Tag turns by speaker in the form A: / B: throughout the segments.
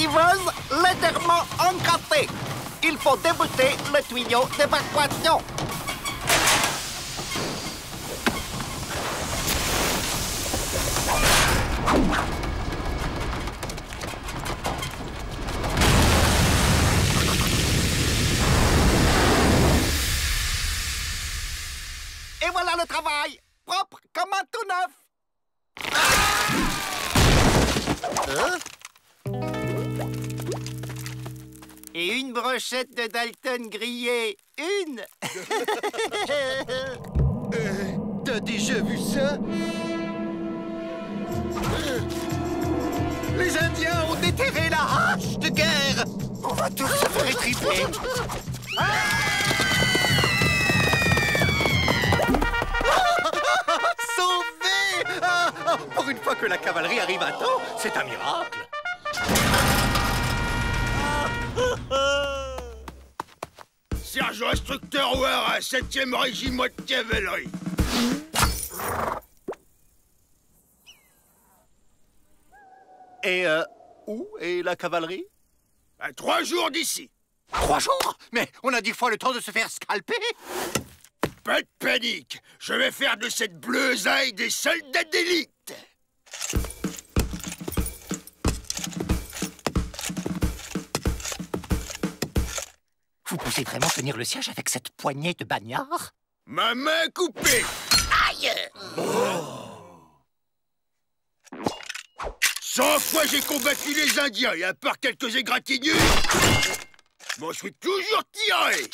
A: lessiveuse légèrement encrassée. Il faut déboucher le tuyau d'évacuation. Et voilà le travail, propre comme un tout neuf. Et une brochette de Dalton grillée. Une.
B: T'as déjà vu ça?
A: Les Indiens ont déterré la hache de guerre. On va tous se faire étriper.
B: Sauvé! Pour une fois que la cavalerie arrive à temps, c'est un miracle.
C: Sergent instructeur Ouara, 7e régiment de cavalerie.
B: Et où est la cavalerie?
C: À 3 jours d'ici.
B: 3 jours? Mais on a 10 fois le temps de se faire scalper.
C: Pas de panique. Je vais faire de cette bleusaille des soldats d'élite.
A: Vous pensez vraiment tenir le siège avec cette poignée de bagnards?
C: Ma main coupée.
A: Aïe!
C: 100 fois j'ai combattu les Indiens et à part quelques égratignures, je m'en suis toujours tiré.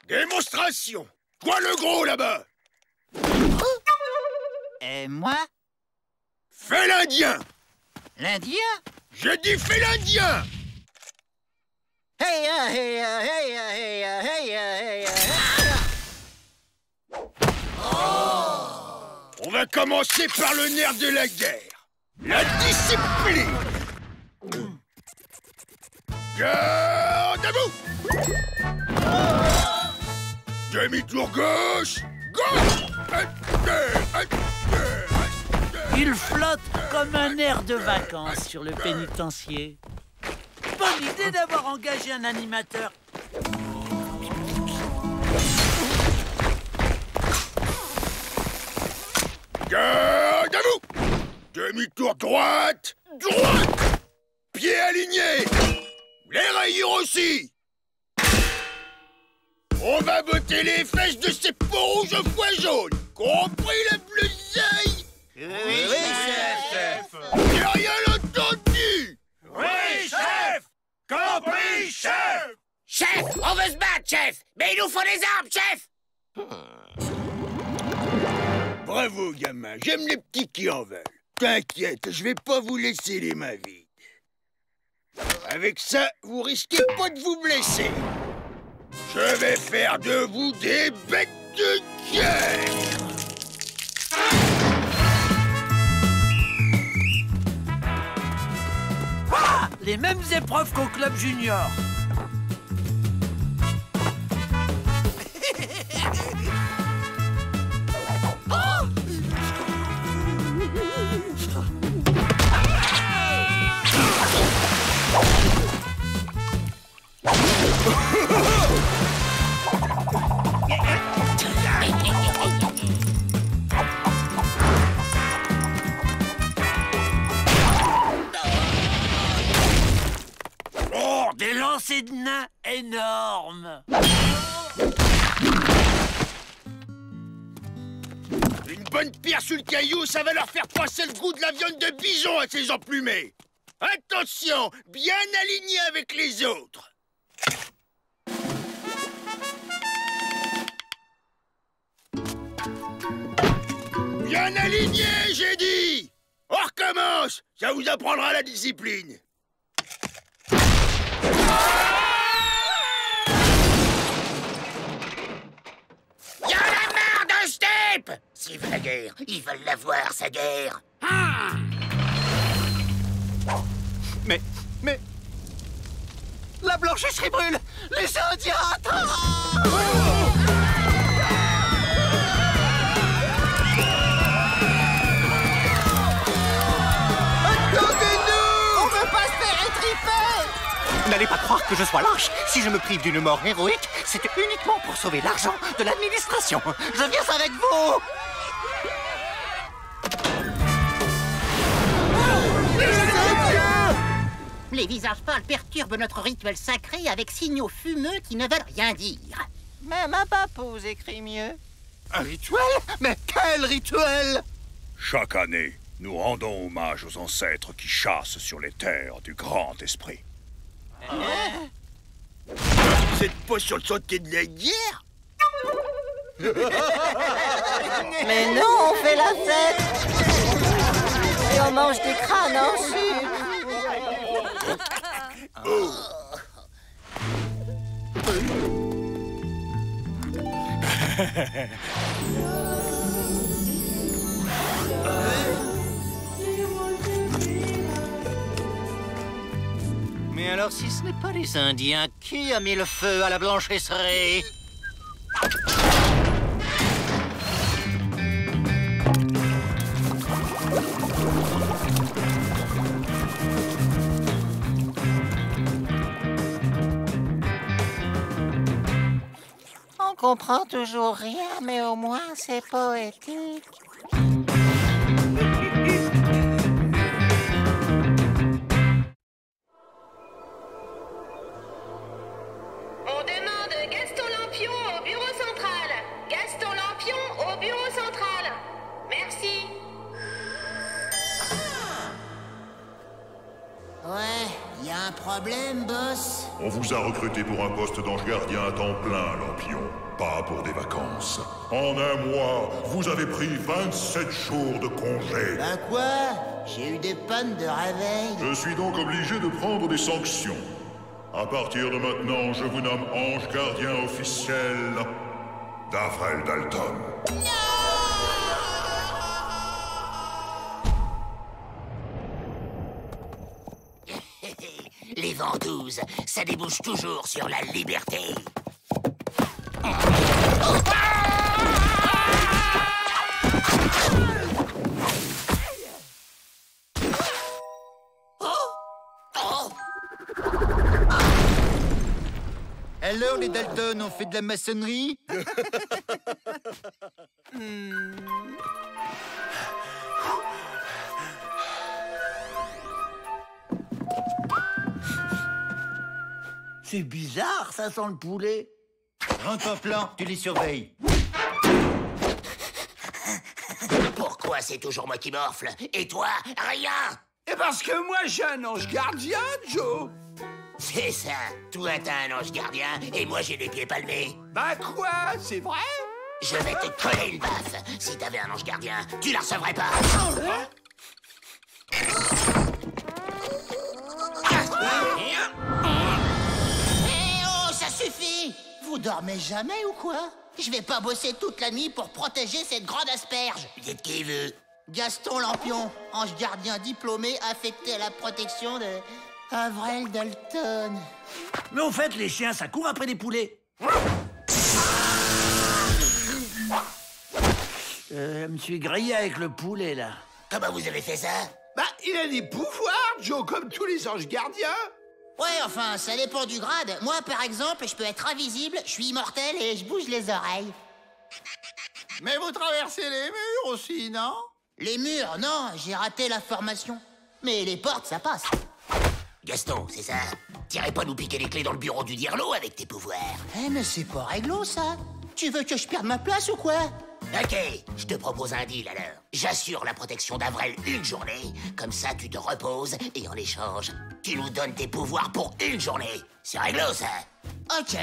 C: Démonstration. Quoi le gros là-bas?
A: Et moi?
C: Fais l'Indien.
A: L'Indien?
C: Je dis fais l'Indien.
A: Hey, hey, hey, hey, hey, hey,
C: On va commencer par le nerf de la guerre. La discipline. Garde à vous. Demi-tour gauche. Gauche.
D: Il flotte comme un air de vacances sur le pénitencier. Bonne idée d'avoir engagé un animateur.
C: Garde à vous. Demi-tour droite. Droite. Pied aligné. Les rayures aussi. On va botter les fesses de ces peaux rouges aux foie jaunes. Compris la bleusaille?
A: Oui,
C: chef. J'ai rien entendu.
E: Oui, chef! Compris, chef!
A: Chef, on veut se battre, chef! Mais il nous faut des armes, chef!
C: Bravo, gamin. J'aime les petits qui en veulent. T'inquiète, je vais pas vous laisser les mains vides. Avec ça, vous risquez pas de vous blesser. Je vais faire de vous des bêtes de guerre.
D: Ah, les mêmes épreuves qu'au club junior. Des lancers de nains énormes.
C: Une bonne pierre sous le caillou, ça va leur faire passer le goût de la viande de bison à ces emplumés. Attention, bien aligné avec les autres. Bien aligné, j'ai dit. On recommence, ça vous apprendra la discipline.
A: Y'en a marre de ce type! S'ils veulent la guerre, ils veulent la voir, sa guerre.
B: Mais... La blanchisserie brûle! Les Indiens attendent!
A: Attendez-nous! On veut pas se faire étriper!
B: N'allez pas croire que je sois lâche. Si je me prive d'une mort héroïque, c'est uniquement pour sauver l'argent de l'administration. Je viens avec vous.
F: Les visages pâles perturbent notre rituel sacré avec signaux fumeux qui ne veulent rien dire.
G: Même un papouze écrit mieux.
B: Un rituel? Mais quel rituel?
E: Chaque année, nous rendons hommage aux ancêtres qui chassent sur les terres du grand esprit.
C: Vous êtes pas sur le sentier de la guerre?
G: Mais non, on fait la fête. Et on mange des crânes en sucre.
B: Mais alors, si ce n'est pas les Indiens, qui a mis le feu à la blanchisserie?
G: On comprend toujours rien, mais au moins c'est poétique.
H: On demande Gaston Lampion au bureau central. Gaston Lampion au bureau central. Merci.
F: Ouais, y a un problème, boss.
I: On vous a recruté pour un poste d'ange gardien à temps plein, Lampion. Pas pour des vacances. En un mois, vous avez pris 27 jours de congé.
F: Ben quoi? J'ai eu des pannes de réveil.
I: Je suis donc obligé de prendre des sanctions. À partir de maintenant, je vous nomme ange gardien officiel d'Avrel Dalton.
A: Les ventouses, ça débouche toujours sur la liberté.
B: Alors, les Dalton ont fait de la maçonnerie?
D: C'est bizarre, ça sent le poulet.
B: Rentre en plan, tu les surveilles.
A: Pourquoi c'est toujours moi qui morfle? Et toi, rien?
C: Et parce que moi, j'ai un ange gardien, Joe.
A: C'est ça. Toi, t'as un ange gardien et moi, j'ai les pieds palmés.
C: Bah quoi? C'est vrai?
A: Je vais te coller une baffe. Si t'avais un ange gardien, tu la recevrais pas.
F: Eh oh, ça suffit! Vous dormez jamais ou quoi? Je vais pas bosser toute la nuit pour protéger cette grande asperge.
A: Dites qui veut.
F: Gaston Lampion, ange gardien diplômé affecté à la protection de Avrel Dalton.
D: Mais au fait, les chiens, ça court après les poulets. Je me suis grillé avec le poulet, là.
A: Comment vous avez fait ça?
C: Bah, il a des pouvoirs, Joe, comme tous les anges gardiens.
F: Ouais, enfin, ça dépend du grade. Moi, par exemple, je peux être invisible, je suis immortel et je bouge les oreilles.
B: Mais vous traversez les murs aussi, non?
F: Les murs, non, j'ai raté la formation. Mais les portes, ça passe.
A: Gaston, c'est ça? T'irais pas nous piquer les clés dans le bureau du Dirlo avec tes pouvoirs?
F: Eh, mais c'est pas réglo, ça. Tu veux que je perde ma place ou quoi?
A: Ok, je te propose un deal alors. J'assure la protection d'Avrel une journée, comme ça tu te reposes et en échange, tu nous donnes tes pouvoirs pour une journée. C'est réglo ça?
F: Ok,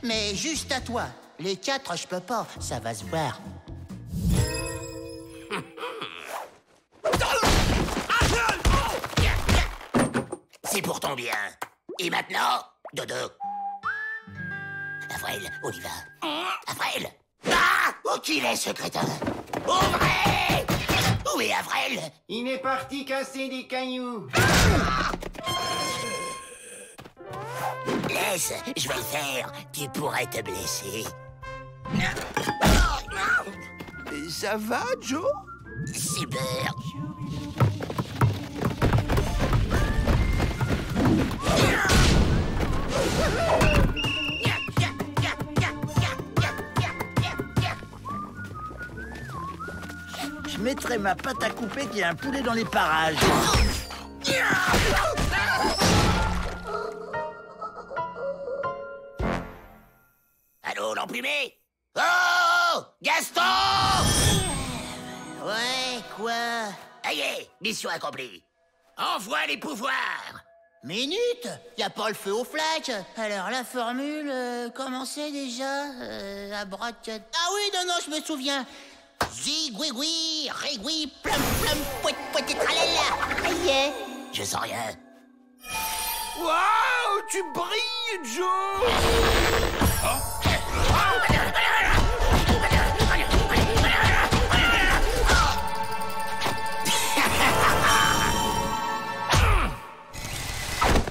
F: mais juste à toi. Les 4, je peux pas, ça va se voir.
A: C'est pour ton bien. Et maintenant, dodo. Avrel, on y va. Avrel! Ah! Où qu'il est, ce crétin? Ouvrez! Où est Avrel?
G: Il est parti casser des cailloux.
A: Laisse, je vais le faire. Tu pourrais te blesser.
C: Et ça va, Joe?
A: Super.
D: montrer ma pâte à couper qu'il y a un poulet dans les parages.
A: Allô, l'emplumé? Oh, Gaston!
F: Ouais, quoi?
A: Aïe, mission accomplie. Envoie les pouvoirs.
F: Minute? Y a pas le feu au flash. Alors la formule, comment c'est déjà? Abracad... Ah oui, non, je me souviens. Zigouigoui, rigoui, plum, plum, pouet, pouet, tralala. Aïe.
A: Je sens rien.
D: Waouh, tu brilles, Joe!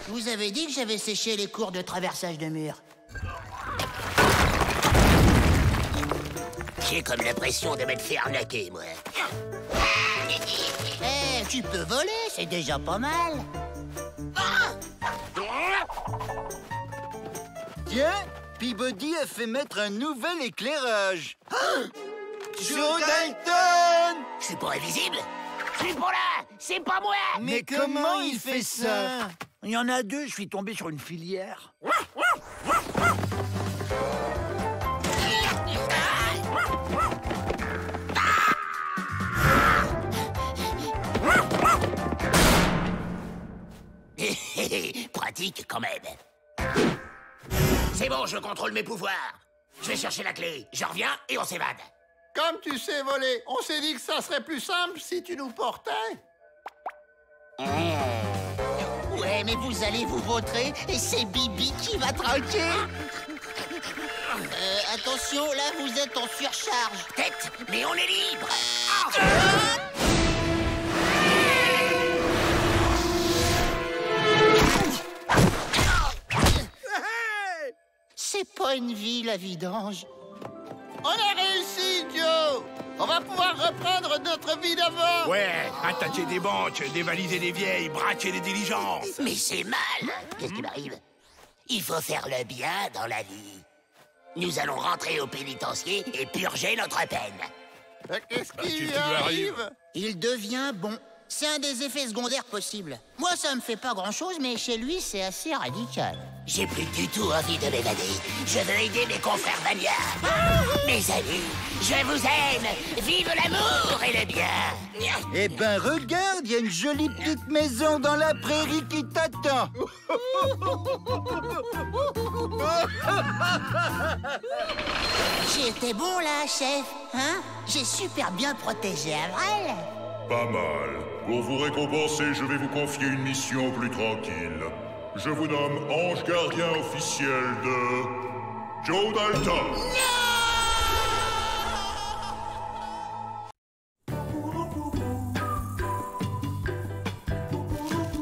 F: Vous avez dit que j'avais séché les cours de traversage de mur.
A: J'ai comme l'impression de m'être fait arnaquer, moi.
F: Eh, tu peux voler, c'est déjà pas mal.
B: Tiens, Peabody a fait mettre un nouvel éclairage. Joe Dalton!
A: Je suis pas invisible. Je suis pas là. C'est pas moi.
B: Mais comment il fait ça?
D: Il y en a deux, je suis tombé sur une filière.
A: Pratique quand même. C'est bon, je contrôle mes pouvoirs. Je vais chercher la clé. Je reviens et on s'évade.
B: Comme tu sais voler, on s'est dit que ça serait plus simple si tu nous portais.
F: Ouais, mais vous allez vous vautrer et c'est Bibi qui va tranquille. Attention, là, vous êtes en surcharge.
A: Tête, mais on est libre.
F: C'est pas une vie, la vidange.
B: On a réussi, Joe! On va pouvoir reprendre notre vie d'avant!
C: Ouais, attaquer des banques, dévaliser des vieilles, braquer des diligences.
A: Mais c'est mal. Qu'est-ce qui m'arrive? Il faut faire le bien dans la vie. Nous allons rentrer au pénitencier et purger notre peine.
B: Qu'est-ce qui
C: tu
B: lui
C: lui
B: arrive?
F: Il devient bon. C'est un des effets secondaires possibles. Moi, ça me fait pas grand-chose, mais chez lui, c'est assez radical.
A: J'ai plus du tout envie de m'évader. Je veux aider mes confrères bagnards. Mes amis, je vous aime. Vive l'amour et le bien.
B: Eh ben, regarde, il y a une jolie petite maison dans la prairie qui t'attend.
F: J'ai été bon, là, chef. Hein? J'ai super bien protégé Avril.
I: Pas mal. Pour vous récompenser, je vais vous confier une mission plus tranquille. Je vous nomme ange gardien officiel de... Joe Dalton.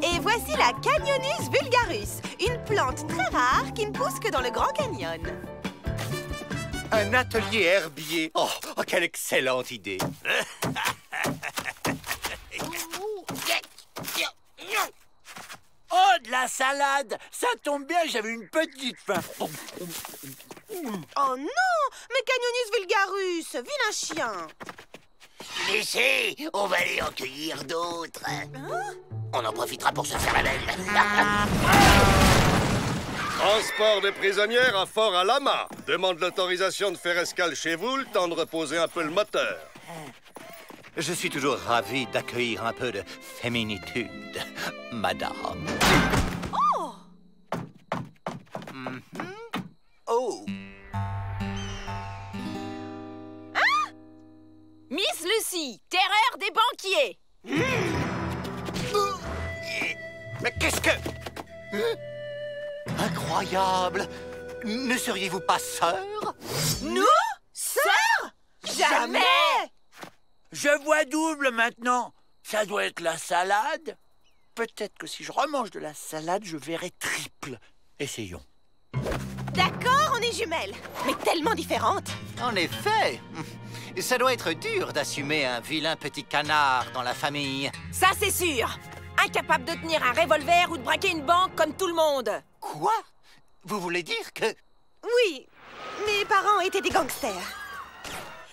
J: Et voici la Canyonus vulgarus, une plante très rare qui ne pousse que dans le Grand Canyon.
B: Un atelier herbier. Oh, quelle excellente idée.
D: Oh, de la salade! Ça tombe bien, j'avais une petite faim.
J: Oh non! Mais Canyonus vulgarus, vilain chien!
A: Laissez, on va aller en cueillir d'autres. On en profitera pour se faire la belle.
K: Transport de prisonnières à Fort Alama. Demande l'autorisation de faire escale chez vous, le temps de reposer un peu le moteur.
B: Je suis toujours ravi d'accueillir un peu de féminitude, madame.
J: Oh!
B: Oh!
J: Hein? Miss Lucy, terreur des banquiers!
B: Mais qu'est-ce que... Incroyable! Ne seriez-vous pas sœur?
J: Nous? Sœur? Jamais!
D: Je vois double maintenant. Ça doit être la salade. Peut-être que si je remange de la salade, je verrai triple. Essayons.
J: D'accord, on est jumelles, mais tellement différentes.
B: En effet. Ça doit être dur d'assumer un vilain petit canard dans la famille.
J: Ça, c'est sûr. Incapable de tenir un revolver ou de braquer une banque comme tout le monde.
B: Quoi? Vous voulez dire que...
J: Oui, mes parents étaient des gangsters.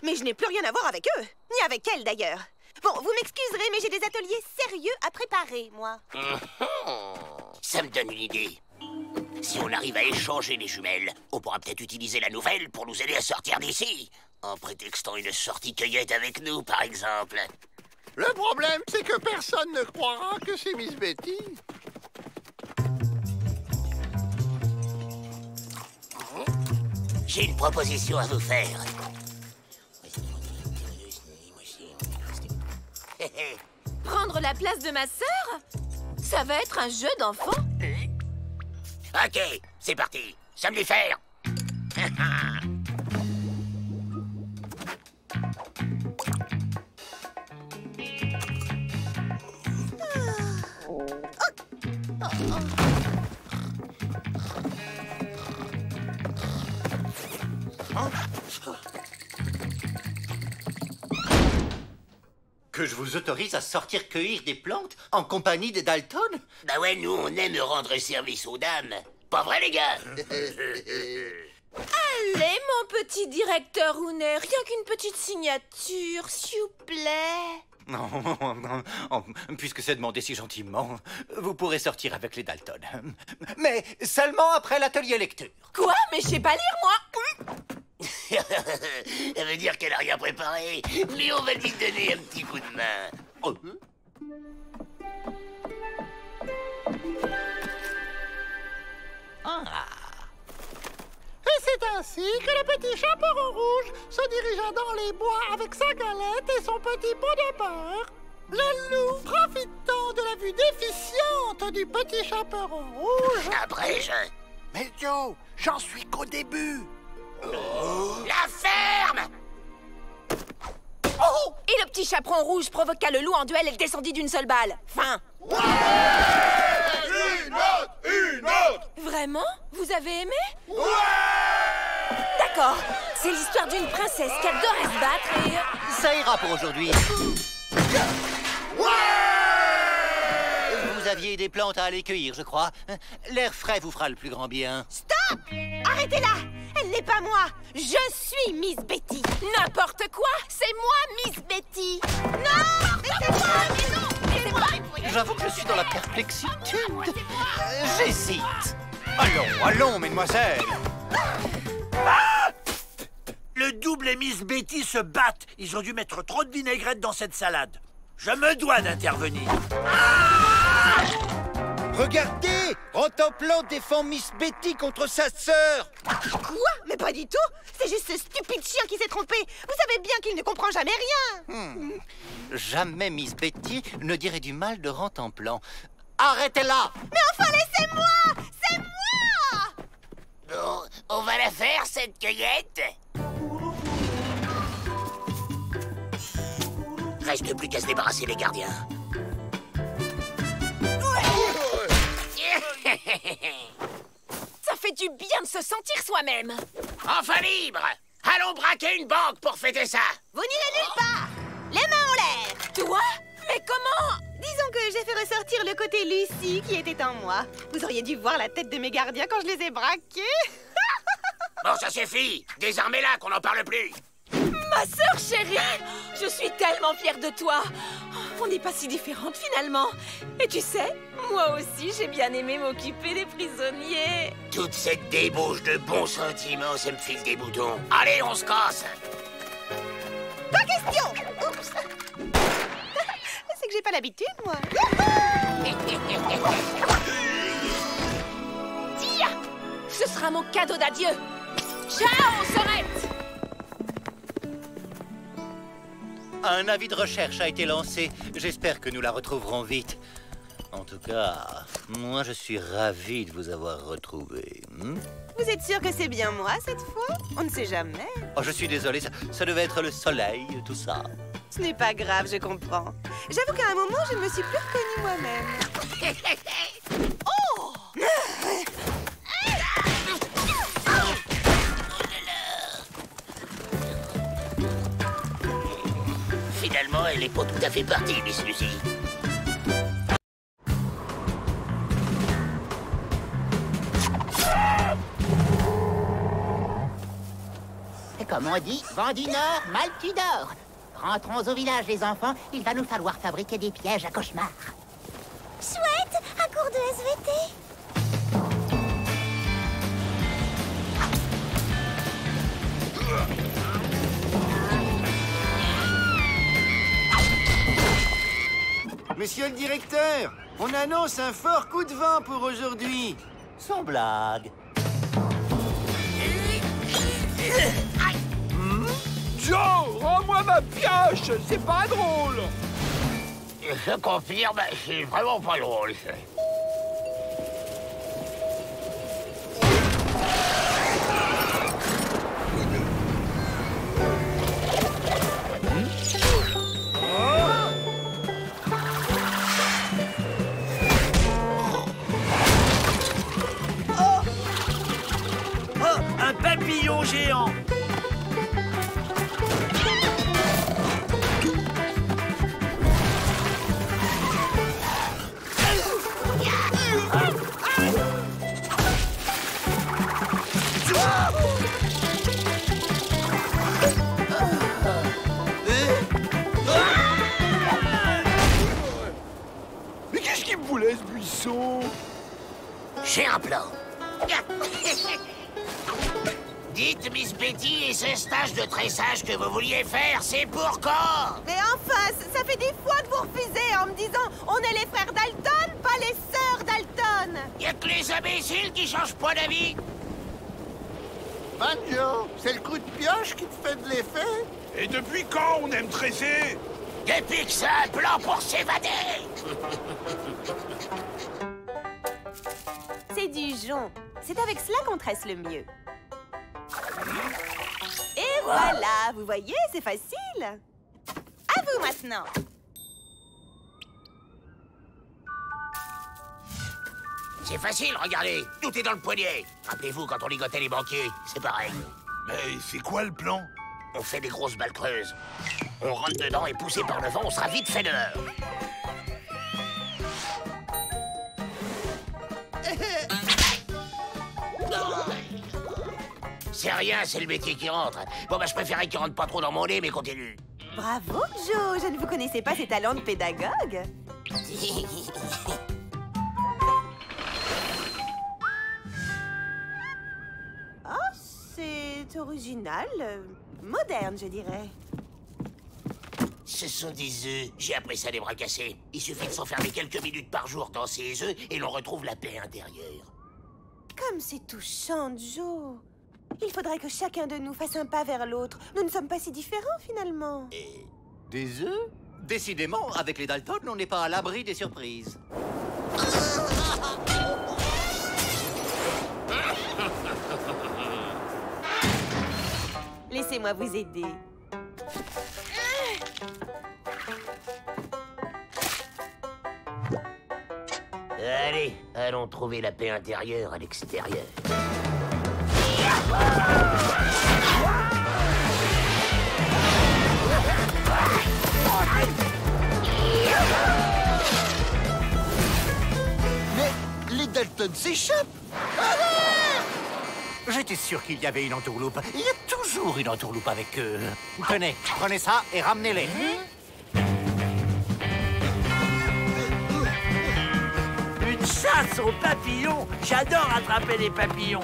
J: Mais je n'ai plus rien à voir avec eux, ni avec elle d'ailleurs. Bon, vous m'excuserez, mais j'ai des ateliers sérieux à préparer, moi.
A: Ça me donne une idée. Si on arrive à échanger les jumelles, on pourra peut-être utiliser la nouvelle pour nous aider à sortir d'ici. En prétextant une sortie cueillette avec nous, par exemple.
B: Le problème, c'est que personne ne croira que c'est Miss Betty.
A: J'ai une proposition à vous faire.
L: Prendre la place de ma sœur? Ça va être un jeu d'enfant?
A: Ok, c'est parti. Ça me les faire.
B: Que je vous autorise à sortir cueillir des plantes en compagnie des Dalton?
A: Bah ouais, nous, on aime rendre service aux dames. Pas vrai, les gars?
L: Allez, mon petit directeur Hooner, rien qu'une petite signature, s'il vous plaît.
B: Non, puisque c'est demandé si gentiment, vous pourrez sortir avec les Dalton. Mais seulement après l'atelier lecture.
L: Quoi? Mais je sais pas lire, moi.
A: Elle veut dire qu'elle a rien préparé, mais on va lui donner un petit coup de main. Oh.
M: Et c'est ainsi que le petit chaperon rouge se dirigea dans les bois avec sa galette et son petit pot de beurre. Le loup, profitant de la vue déficiente du petit chaperon rouge...
A: Abrège.
D: Mais Joe, j'en suis qu'au début.
A: La ferme!
L: Oh! Et le petit chaperon rouge provoqua le loup en duel et descendit d'une seule balle. Fin.
I: Ouais! Une autre!
L: Vraiment? Vous avez aimé?
I: Ouais!
L: D'accord. C'est l'histoire d'une princesse qui adorait se battre et...
B: Ça ira pour aujourd'hui.
I: Ouais!
B: Vous aviez des plantes à aller cueillir, je crois. L'air frais vous fera le plus grand bien.
J: Stop! Arrêtez là! Elle n'est pas moi! Je suis Miss Betty!
L: N'importe quoi! C'est moi, Miss Betty!
J: Non! Mais c'est moi! Mais non! Mais c'est moi!
B: J'avoue que je suis dans la perplexitude. J'hésite. Allons, mesdemoiselles.
D: Le double et Miss Betty se battent. Ils ont dû mettre trop de vinaigrette dans cette salade. Je me dois d'intervenir.
C: Regardez! Rentemplant défend Miss Betty contre sa sœur!
J: Quoi? Mais pas du tout! C'est juste ce stupide chien qui s'est trompé! Vous savez bien qu'il ne comprend jamais rien!
B: Jamais Miss Betty ne dirait du mal de Rentemplant. Arrêtez-la!
J: Mais enfin, laissez-moi! C'est moi!
A: Bon, on va la faire, cette cueillette. Reste plus qu'à se débarrasser des gardiens.
L: Ça fait du bien de se sentir soi-même.
A: Enfin libre! Allons braquer une banque pour fêter ça!
J: Vous n'irez nulle part! Les mains en l'air!
L: Toi? Mais comment?
J: Disons que j'ai fait ressortir le côté Lucie qui était en moi. Vous auriez dû voir la tête de mes gardiens quand je les ai braqués.
A: Bon, ça suffit! Désarmez-la, qu'on n'en parle plus!
L: Ma sœur chérie! Je suis tellement fière de toi! On n'est pas si différentes finalement. Et tu sais, moi aussi j'ai bien aimé m'occuper des prisonniers.
A: Toute cette débauche de bons sentiments, ça me file des boutons. Allez, on se casse!
J: Pas question! Oups! C'est que j'ai pas l'habitude, moi.
L: Tiens! Ce sera mon cadeau d'adieu. Ciao, sœurette!
B: Un avis de recherche a été lancé. J'espère que nous la retrouverons vite. En tout cas, moi je suis ravi de vous avoir retrouvé.
J: Vous êtes sûr que c'est bien moi cette fois? On ne sait jamais.
B: Oh, je suis désolé, ça devait être le soleil, tout ça.
J: Ce n'est pas grave, je comprends. J'avoue qu'à un moment, je ne me suis plus reconnue moi-même. Oh!
A: Finalement, elle n'est pas tout à fait partie, Miss Lucie.
F: Et comme on dit, vent du Nord, mal tu dors. Rentrons au village, les enfants. Il va nous falloir fabriquer des pièges à cauchemars.
N: Chouette, un cours de SVT.
O: Monsieur le directeur, on annonce un fort coup de vent pour aujourd'hui.
B: Sans blague.
D: Joe, rends-moi ma pioche. C'est pas drôle.
A: Je confirme, c'est vraiment pas drôle.
D: Un papillon géant.
C: Mais qu'est-ce qu'il me voulait, ce buisson?
A: J'ai un plan. Dites, Miss Betty, et ce stage de tressage que vous vouliez faire, c'est pour quand?
J: Mais enfin, ça fait des fois que vous refusez en me disant on est les frères Dalton, pas les sœurs Dalton.
A: Y'a que les imbéciles qui changent pas d'avis.
M: Banjo, c'est le coup de pioche qui te fait de l'effet?
E: Et depuis quand on aime tresser?
A: Depuis que c'est un plan pour s'évader.
J: C'est du jonc. C'est avec cela qu'on tresse le mieux. Et voilà, vous voyez, c'est facile. À vous maintenant.
A: C'est facile, regardez. Tout est dans le poignet. Rappelez-vous quand on ligotait les banquiers, c'est pareil.
E: Mais c'est quoi le plan?
A: On fait des grosses balles creuses. On rentre dedans et poussé par le vent, on sera vite fait dehors. C'est rien, c'est le métier qui rentre. Bon, bah, je préférais qu'il rentre pas trop dans mon nez, mais continue.
J: Bravo, Joe. Je ne vous connaissais pas ses talents de pédagogue. Oh, c'est original. Moderne, je dirais.
A: Ce sont des œufs. J'ai appris ça des bras cassés. Il suffit de s'enfermer quelques minutes par jour dans ces œufs et l'on retrouve la paix intérieure.
J: Comme c'est touchant, Joe. Il faudrait que chacun de nous fasse un pas vers l'autre. Nous ne sommes pas si différents, finalement.
B: Des œufs? Décidément, avec les Dalton, on n'est pas à l'abri des surprises.
J: Laissez-moi vous aider.
A: Allez, allons trouver la paix intérieure à l'extérieur.
M: Mais les Dalton s'échappent.
B: J'étais sûr qu'il y avait une entourloupe. Il y a toujours une entourloupe avec eux. Tenez, prenez ça et ramenez-les.
D: Une chasse aux papillons. J'adore attraper les papillons.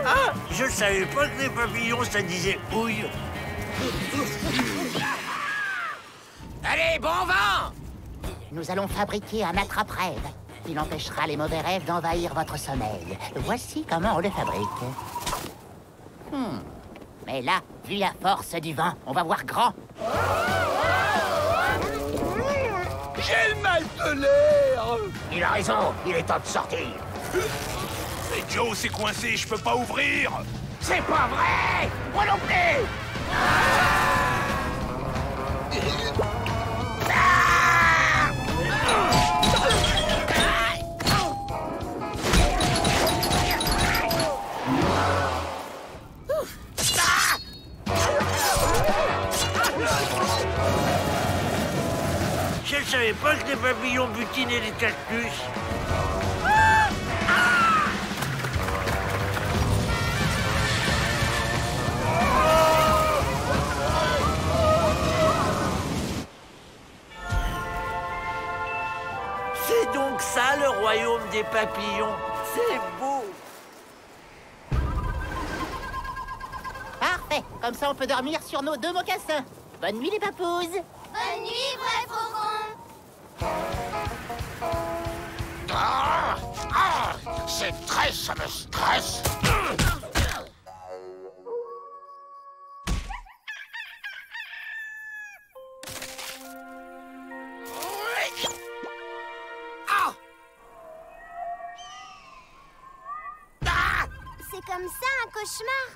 D: Ah, je savais pas que les papillons, ça disait ouille.
A: Allez, bon vent!
F: Nous allons fabriquer un attrape-rêve. Il empêchera les mauvais rêves d'envahir votre sommeil. Voici comment on le fabrique. Mais là, vu la force du vent, on va voir grand.
C: J'ai le mal de l'air.
A: Il a raison, il est temps de sortir.
E: Mais Joe s'est coincé, je peux pas ouvrir.
A: C'est pas vrai! Moi non plus!
D: Je ne savais pas que les papillons butinaient les cactus. ça le royaume des papillons. C'est beau.
F: Parfait. Comme ça, on peut dormir sur nos 2 mocassins. Bonne nuit, les papouses.
N: Bonne nuit, vrai faucon.
A: C'est très, ça me stresse.
N: C'est comme ça un cauchemar.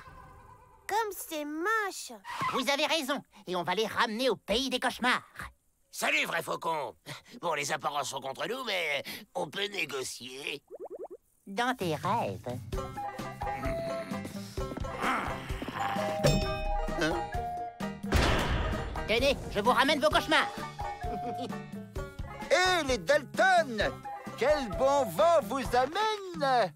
J: Comme c'est moche.
F: Vous avez raison. Et on va les ramener au pays des cauchemars.
A: Salut, vrai faucon. Bon, les apparences sont contre nous, mais on peut négocier.
F: Dans tes rêves. Tenez, je vous ramène vos cauchemars.
O: Hé, les Dalton! Quel bon vent vous amène!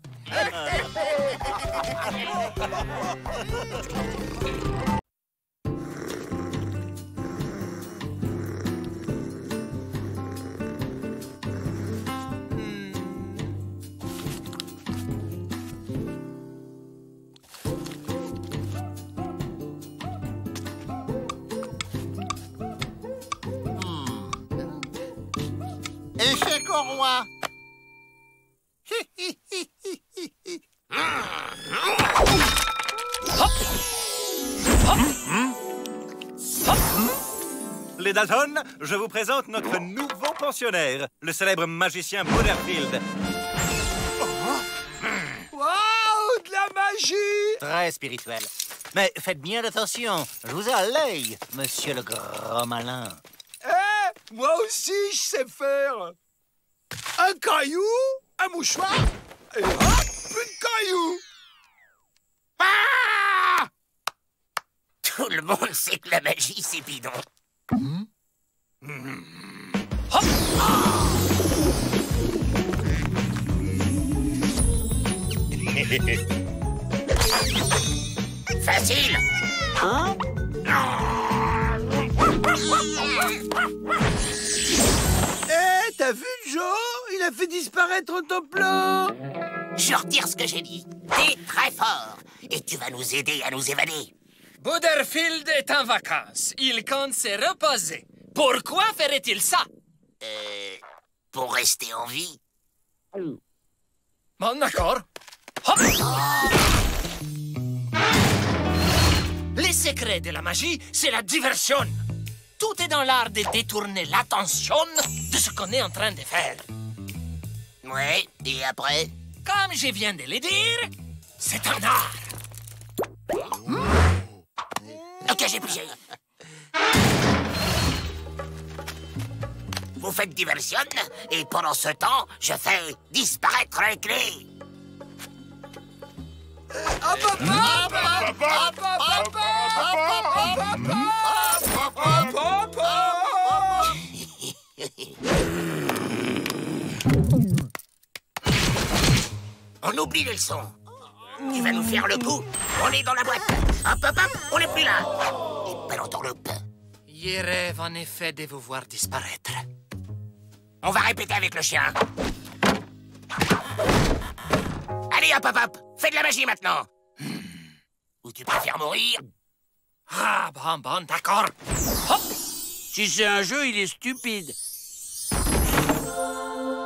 M: Échec au roi.
P: Les Dalton, je vous présente notre nouveau pensionnaire, le célèbre magicien Butterfield.
C: Waouh, de la magie!
B: Très spirituel. Mais faites bien attention, je vous ai à l'œil, monsieur le grand malin.
C: Moi aussi, je sais faire. Un caillou, un mouchoir, et hop, plus de cailloux.
A: Ah! Tout le monde sait que la magie, c'est bidon. Hop! Facile.
M: Hein? T'as vu, Joe? Il a fait disparaître ton plan.
A: Je retire ce que j'ai dit. T'es très fort. Et tu vas nous aider à nous évader.
Q: Butterfield est en vacances. Il compte se reposer. Pourquoi ferait-il ça?
A: Pour rester en vie.
Q: Bon, d'accord. Hop! Les secrets de la magie, c'est la diversion. Tout est dans l'art de détourner l'attention de ce qu'on est en train de faire.
A: Ouais, et après?
Q: Comme je viens de le dire, c'est un art.
A: Ok, j'ai pigé. Vous faites diversion, et pendant ce temps, je fais disparaître les clés. On oublie les leçons. Tu vas nous faire le coup. On est dans la boîte. Hop, hop, hop, on n'est plus là. Et pas l'entourloupe.
Q: Je rêve en effet de vous voir disparaître.
A: On va répéter avec le chien. Allez, hop, hop, hop. Fais de la magie maintenant. Ou tu préfères mourir?
Q: Ah, bon, d'accord. Hop!
D: Si c'est un jeu, il est stupide.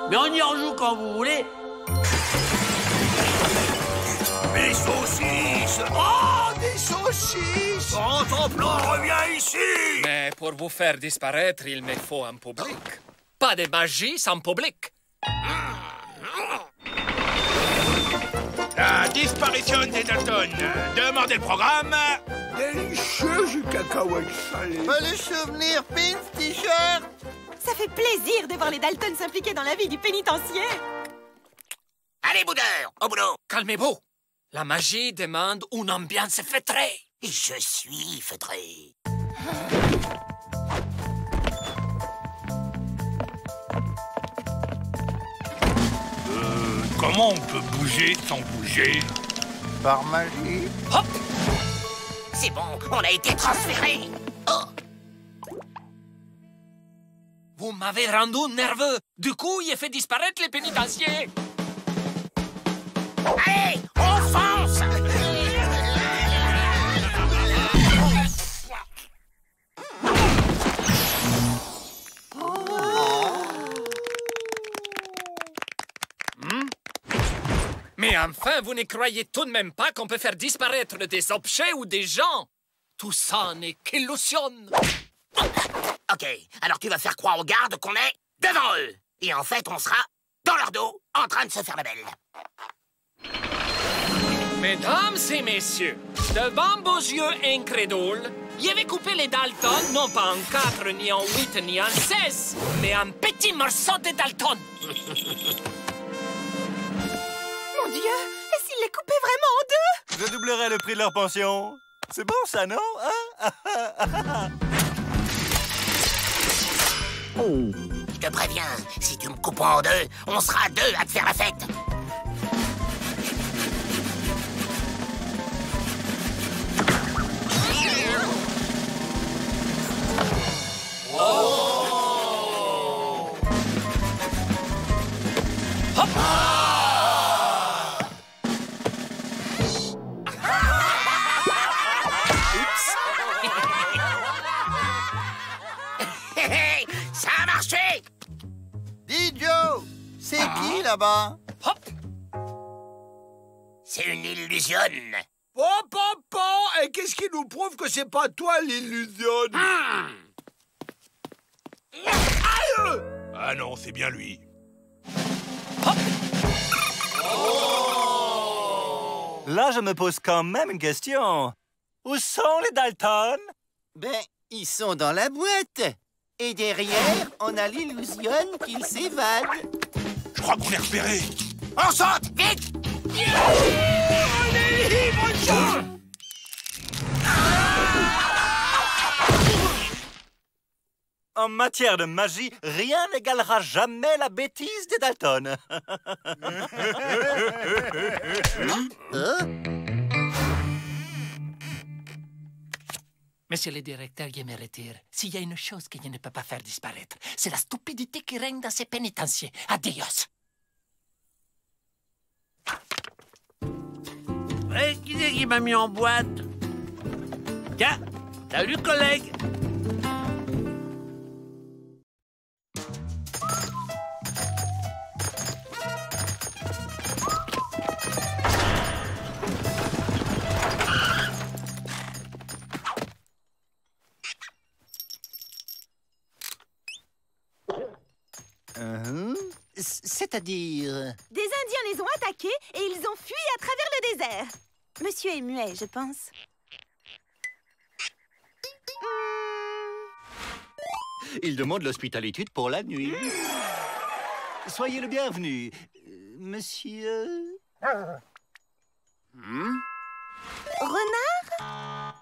D: Mais on y rejoue quand vous voulez.
C: Des saucisses! Oh, des saucisses! En ton plan, reviens ici!
Q: Mais pour vous faire disparaître, il me faut un public. Pas de magie sans public.
C: La disparition des Dalton. Demandez le programme. Délicieux du cacahuète salé.
M: Les souvenirs, pins, t-shirt.
J: Ça fait plaisir de voir les Dalton s'impliquer dans la vie du pénitencier.
A: Allez, boudeur, au boulot.
Q: Calmez-vous. La magie demande une ambiance feutrée.
A: Je suis feutré.
E: Comment on peut bouger sans bouger?
M: Par magie.
Q: Hop!
A: C'est bon, on a été transféré. Oh!
Q: Vous m'avez rendu nerveux. Du coup, il a fait disparaître les pénitenciers.
A: Allez, on fonce!
Q: Mais enfin, vous ne croyez tout de même pas qu'on peut faire disparaître des objets ou des gens? Tout ça n'est qu'illusion.
A: Ok, alors tu vas faire croire aux gardes qu'on est devant eux. Et en fait, on sera dans leur dos, en train de se faire la belle.
Q: Mesdames et messieurs, devant vos yeux incrédules, il avait coupé les Dalton non pas en 4, ni en 8, ni en 16, mais en petits morceaux de Dalton.
J: Mon Dieu, et s'il les coupait vraiment en deux?
P: Je doublerai le prix de leur pension. C'est bon, ça, non?
A: Je te préviens, si tu me coupes en deux, on sera deux à te faire la fête. Ça a marché!
O: Dis, Joe, c'est qui là-bas?
A: C'est une illusion.
D: Oh, papa! Et qu'est-ce qui nous prouve que c'est pas toi l'illusion? Aïe!
E: Ah non, c'est bien lui.
P: Là, je me pose quand même une question. Où sont les Dalton?
G: Ben, ils sont dans la boîte. Et derrière, on a l'illusion qu'ils s'évadent.
E: Je crois qu'on est repéré.
A: On saute, vite!
D: On est libre, Joe!
P: En matière de magie, rien n'égalera jamais la bêtise des Dalton.
Q: Monsieur le directeur, je me retire. S'il y a une chose que je ne peux pas faire disparaître, c'est la stupidité qui règne dans ces pénitenciers. Adios.
D: Qui c'est qui m'a mis en boîte? Tiens, salut collègue!
G: C'est-à-dire...
J: Des Indiens les ont attaqués et ils ont fui à travers le désert. Monsieur est muet, je pense.
B: Il demande l'hospitalité pour la nuit. Soyez le bienvenu, monsieur...
J: Renard? Ah,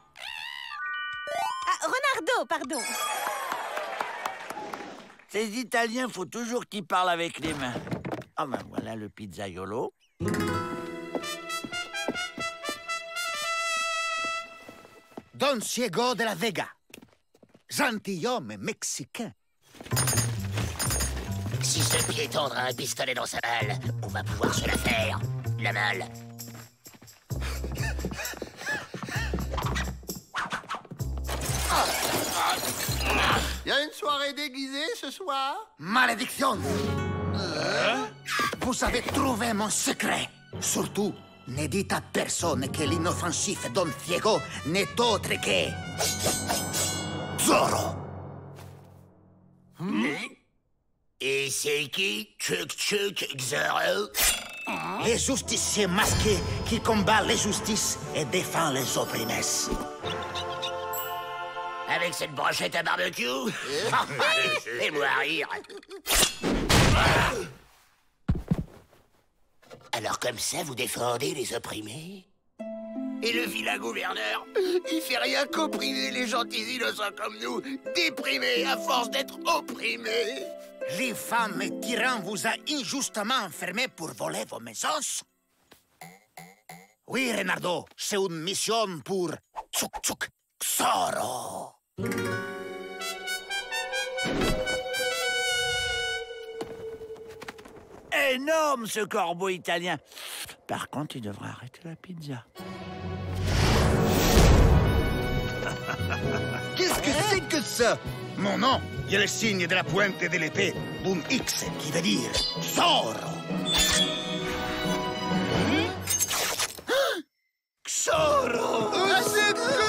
J: Renardo, pardon.
D: Ces Italiens, faut toujours qu'ils parlent avec les mains. Ah ben voilà le pizzaiolo.
C: Don Diego de la Vega. Gentilhomme mexicain.
A: Si ce piétendre a un pistolet dans sa malle, on va pouvoir se la faire, la malle.
O: Il y a une soirée déguisée ce soir?
C: Malédiction! Vous avez trouvé mon secret. Surtout, ne dites à personne que l'inoffensif Don Diego n'est autre que... Zorro!
A: Et c'est qui? Chuck Zorro?
C: Les justiciers masqués qui combattent les justices et défendent les opprimés.
A: Avec cette brochette à barbecue? Fais-moi rire. Alors comme ça, vous défendez les opprimés? Et le vilain gouverneur, il fait rien qu'opprimer les gentils innocents comme nous, déprimés à force d'être opprimés.
C: Les femmes et tyrans vous a injustement enfermés pour voler vos maisons. Oui, Renardo, c'est une mission pour Zorro.
D: énorme, ce corbeau italien. Par contre, il devrait arrêter la pizza.
C: Qu'est-ce que c'est que ça? Mon nom, il y a le signe de la pointe de l'épée, Boom X, qui veut dire Zorro. Zorro!
M: Au secours!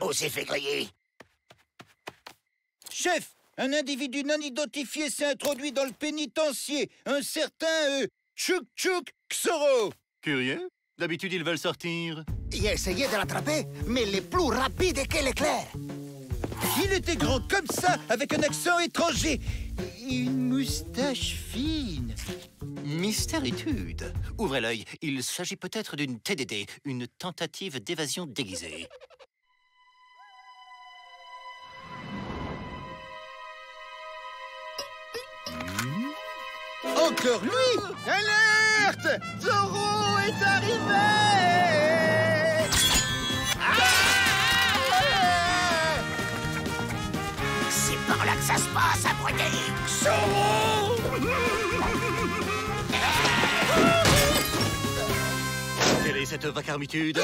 A: On s'est fait griller.
O: Chef, un individu non identifié s'est introduit dans le pénitencier. Un certain Tchouk Tchouk Xoro.
B: Curieux. D'habitude, ils veulent sortir.
M: Il a essayé de l'attraper, mais il est plus rapide que l'éclair.
O: Il était grand comme ça, avec un accent étranger. Et une moustache fine.
B: Mystéritude. Ouvrez l'œil. Il s'agit peut-être d'une TDD, une tentative d'évasion déguisée.
O: Encore lui!
M: Alerte! Zorro est arrivé!
A: C'est par là que ça se passe, abruti.
M: Zorro!
B: Quelle est cette vacarmitude?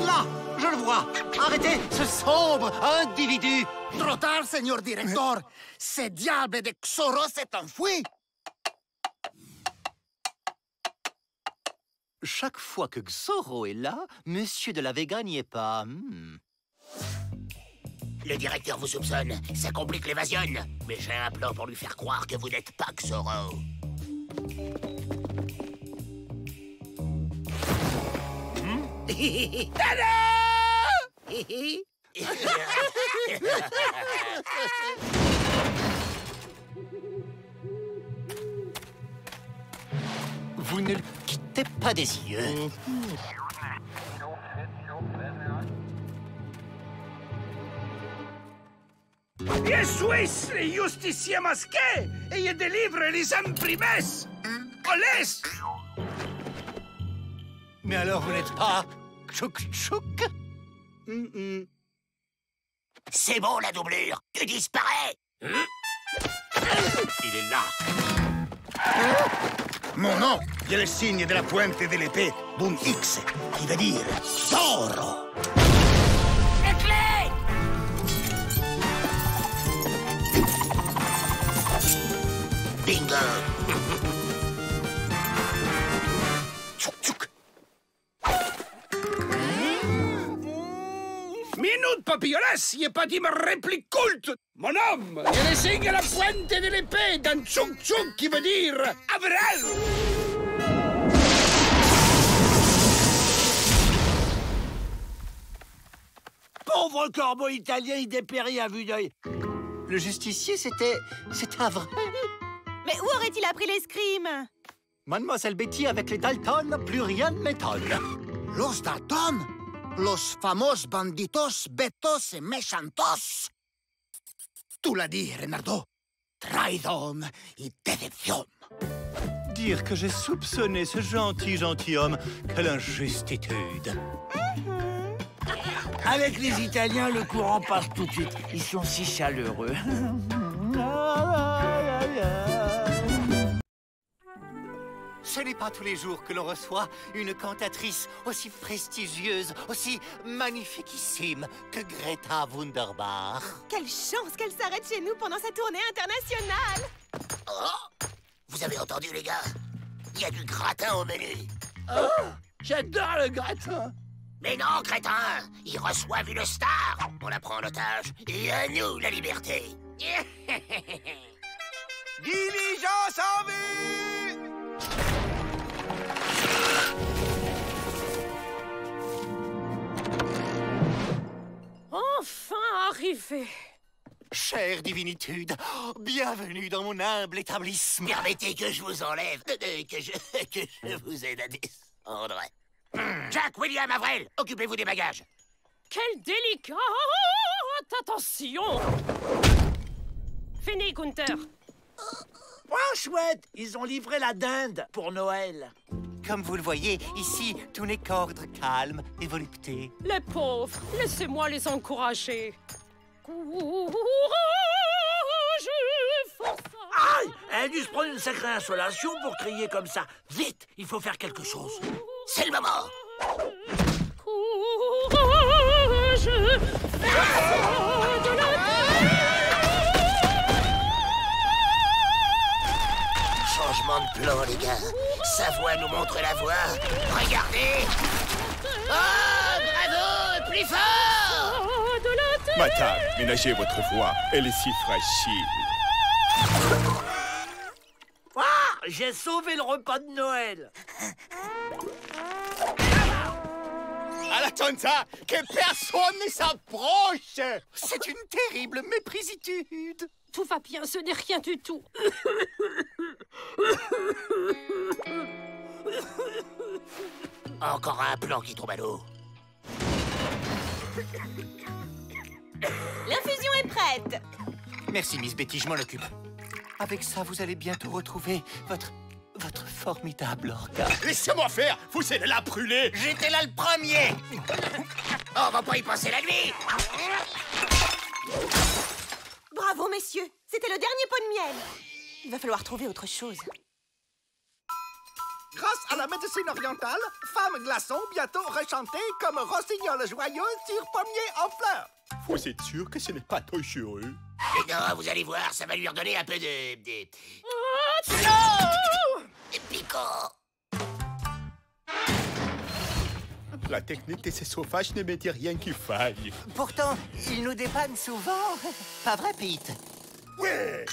M: Là, je le vois. Arrêtez ce sombre individu. Trop tard, Seigneur Directeur. Ce diable de Xoro s'est enfui.
B: Chaque fois que Xoro est là, Monsieur de la Vega n'y est pas.
A: Le directeur vous soupçonne. Ça complique l'évasion. Mais j'ai un plan pour lui faire croire que vous n'êtes pas Xoro.
B: Vous ne le quittez pas des yeux.
D: Je suis les justiciers masqués et je délivre les imprimes. Police!
B: Mais alors vous n'êtes pas Tchouk Tchouk?
A: C'est bon, la doublure. Tu disparais.
B: Il est là.
C: Mon nom, il y a le signe de la pointe de l'épée, Boom X, qui veut dire Zorro.
A: Éclair! Bingo!
C: Tchouk tchouk.
D: Minute papillolas, il a pas dit ma réplique culte. Mon homme, il le signe à la pointe de l'épée d'un tchouk tchouk qui veut dire Avril. Pauvre corbeau italien, il dépérit à vue d'œil.
B: Le justicier, c'était Avril.
J: Mais où aurait-il appris l'escrime?
B: Mademoiselle Betty, avec les Dalton, plus rien ne m'étonne.
M: Los Dalton? Los famos banditos, betos et méchantos. Tu l'as dit, Renardo. Traidon et déception.
B: Dire que j'ai soupçonné ce gentil homme, quelle injustitude.
D: Avec les Italiens, le courant passe tout de suite. Ils sont si chaleureux.
B: Ce n'est pas tous les jours que l'on reçoit une cantatrice aussi prestigieuse, aussi magnifiquissime que Greta Wunderbar.
J: Quelle chance qu'elle s'arrête chez nous pendant sa tournée internationale!
A: Oh! Vous avez entendu, les gars? Il y a du gratin au menu.
D: Oh! J'adore le gratin!
A: Mais non, crétin! Ils reçoivent une star! On la prend en otage. Et à nous, la liberté!
O: Diligence en vue!
L: Enfin arrivé.
B: Chère divinitude, bienvenue dans mon humble établissement.
A: Permettez que je vous enlève, que je vous aide à descendre. Jack, William, Avril, occupez-vous des bagages.
R: quelle délicate attention! Fini, Gunther.
D: Oh, chouette, ils ont livré la dinde pour Noël.
B: Comme vous le voyez, ici, tout n'est qu'ordre calme et volupté.
R: Les pauvres, laissez-moi les encourager. Courage, force.
D: Aïe! Elle a dû se prendre une sacrée insolation pour crier comme ça. Vite, il faut faire quelque chose.
A: C'est le moment.
R: Courage, force de la
A: Changement de plan, les gars. Sa voix nous montre la voie. Regardez. Oh, bravo, plus fort.
E: Madame, ménagez votre voix. Elle est si fragile.
D: Ah, j'ai sauvé le repas de Noël.
C: À la tonta, que personne ne s'approche.
B: C'est une terrible méprisitude.
R: Tout va bien, ce n'est rien du tout.
A: Encore un plan qui tombe à l'eau.
L: L'infusion est prête.
B: Merci, Miss Betty, je m'en occupe. Avec ça, vous allez bientôt retrouver votre formidable organe.
C: Laissez-moi faire. Vous allez la brûler.
A: J'étais là le premier. On va pas y passer la nuit.
J: Bravo, messieurs. C'était le dernier pot de miel. Il va falloir trouver autre chose.
M: Grâce à la médecine orientale, Femme Glaçon bientôt rechantée comme Rossignol joyeux sur pommier en fleurs.
C: Vous êtes sûr que ce n'est pas dangereux?
A: Mais non, vous allez voir, ça va lui redonner un peu de... piquant.
C: La technique de ces sauvages ne me dit rien qui faille.
B: Pourtant, il nous dépanne souvent. Pas vrai, Pete?
C: Ouais.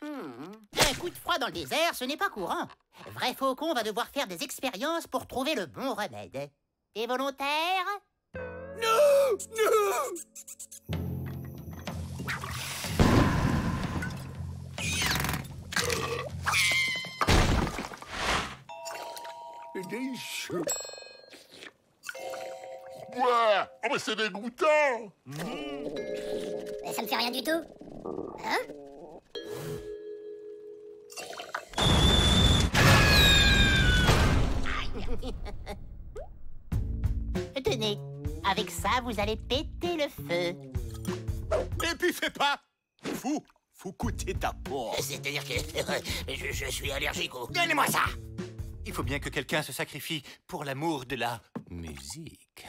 F: Un coup de froid dans le désert, ce n'est pas courant. Vrai Faucon va devoir faire des expériences pour trouver le bon remède. T'es volontaire?
C: Non! Non!
I: Des cheveux. Ouais, oh mais c'est dégoûtant.
N: Ça me fait rien du tout. Hein?
F: Tenez, avec ça, vous allez péter le feu.
C: Et puis fais pas. Faut goûter ta peau.
A: C'est-à-dire que je suis allergique au... Donnez-moi ça.
B: Il faut bien que quelqu'un se sacrifie pour l'amour de la musique.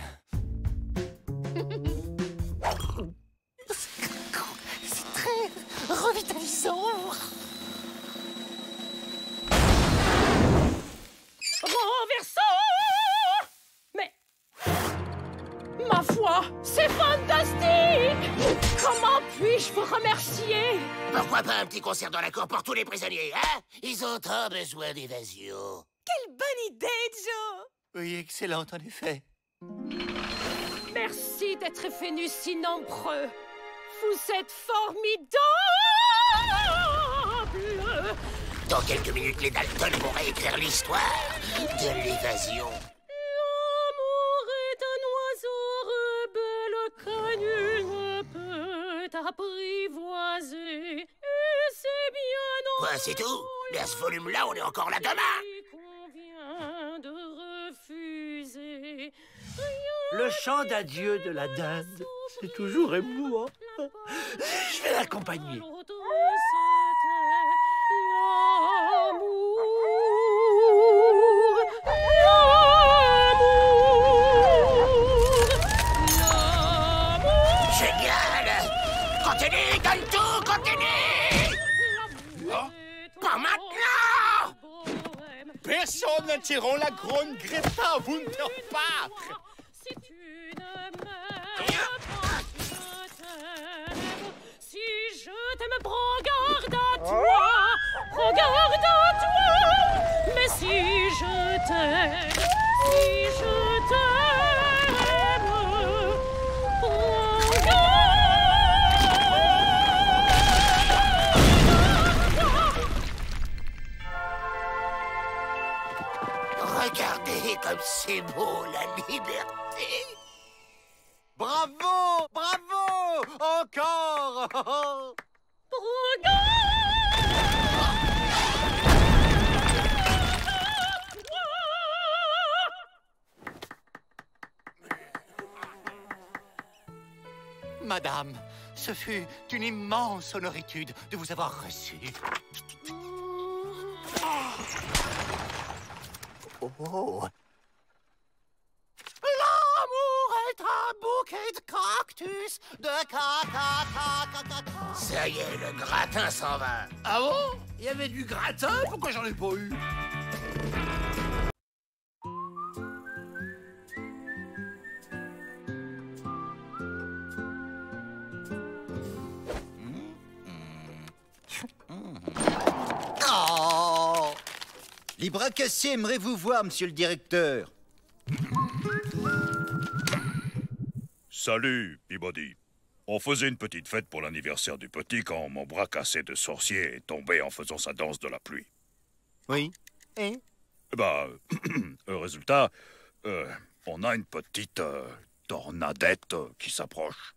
F: C'est très revitalisant.
R: Renversant! Mais... ma foi, c'est fantastique! Comment puis-je vous remercier?
A: Pourquoi pas un petit concert dans la cour pour tous les prisonniers, hein? Ils ont tant besoin d'évasion.
J: Quelle bonne idée, Joe!
B: Oui, excellente en effet.
R: Merci d'être venus si nombreux. Vous êtes formidables!
A: Dans quelques minutes, les Dalton vont réécrire l'histoire de l'évasion.
R: L'amour est un oiseau rebelle que nul ne peut apprivoiser. Et c'est bien non.
A: Quoi, c'est tout? Mais à ce volume-là, on est encore là demain.
R: De refuser.
D: Le chant d'adieu de la dinde, c'est toujours émouvant. Je vais l'accompagner.
A: Génial! Continue, donne tout, continue! Pas maintenant!
C: Personne ne tirera la grande Greta Wunderbar.
R: Si je t'aime, prends garde à toi, prends garde à toi. Mais si je t'aime, prends
A: Regardez comme comme c'est beau, la liberté!
O: Bravo! Bravo! Encore!
B: Madame, ce fut une immense honoritude de vous avoir reçu. Oh. L'amour est un bouquet de cactus, de caca.
A: Ça y est, le gratin s'en va.
D: Ah bon? Il y avait du gratin? Pourquoi j'en ai pas eu?
O: Oh! Les bras cassés aimeraient vous voir, monsieur le directeur.
E: Salut, Peabody. On faisait une petite fête pour l'anniversaire du petit quand mon bras cassé de sorcier est tombé en faisant sa danse de la pluie.
B: Oui. Et?
E: Bah, résultat, on a une petite tornadette qui s'approche.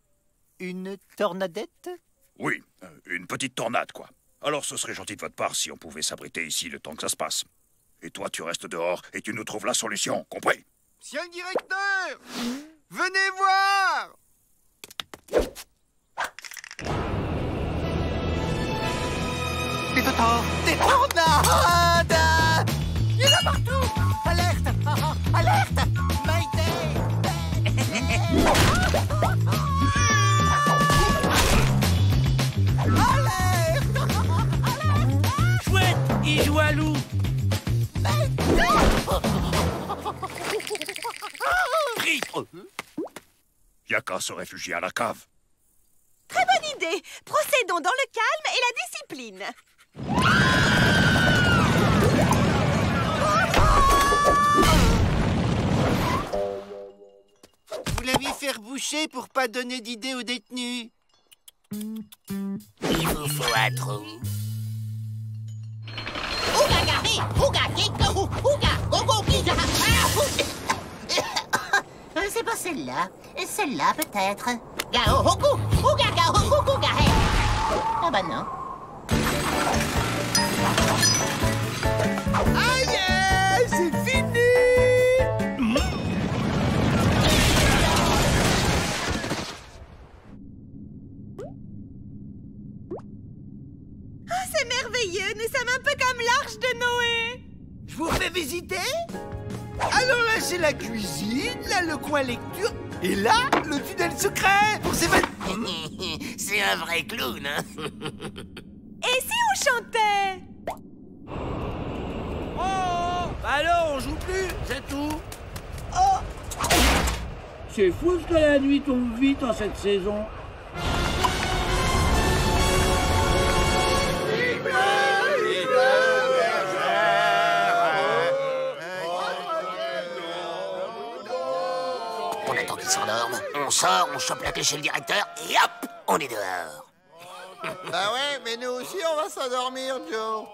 B: Une tornadette?
E: Oui, une petite tornade, quoi. Alors ce serait gentil de votre part si on pouvait s'abriter ici le temps que ça se passe. Et toi, tu restes dehors et tu nous trouves la solution, compris?
O: Monsieur le directeur! Venez voir!
B: Des tornades! Il y en a partout! Alerte! Alerte! Mayday!
D: Chouette, il joue à loup.
E: Y'a qu'à se réfugier à la cave.
L: Très bonne idée. Procédons dans le calme et la discipline.
O: Vous l'avez fait boucher pour pas donner d'idées aux détenus.
A: Il vous faut un trou.
F: C'est pas celle-là. Celle-là, peut-être. Ah bah non.
C: Aïe, c'est fini!
L: Oh, c'est merveilleux. Nous sommes un peu comme l'arche de Noé.
D: Je vous fais visiter? Alors là, c'est la cuisine, là, le coin lecture, et là, le tunnel secret pour s'évader.
A: C'est un vrai clown, hein?
L: Et si on chantait?
D: Oh! Alors, on joue plus, c'est tout. Oh! C'est fou que la nuit tombe vite en cette saison.
A: On attend qu'il s'endorme, on sort, on chope la clé chez le directeur, et hop, on est dehors.
O: Bah ouais, mais nous aussi on va s'endormir, Joe.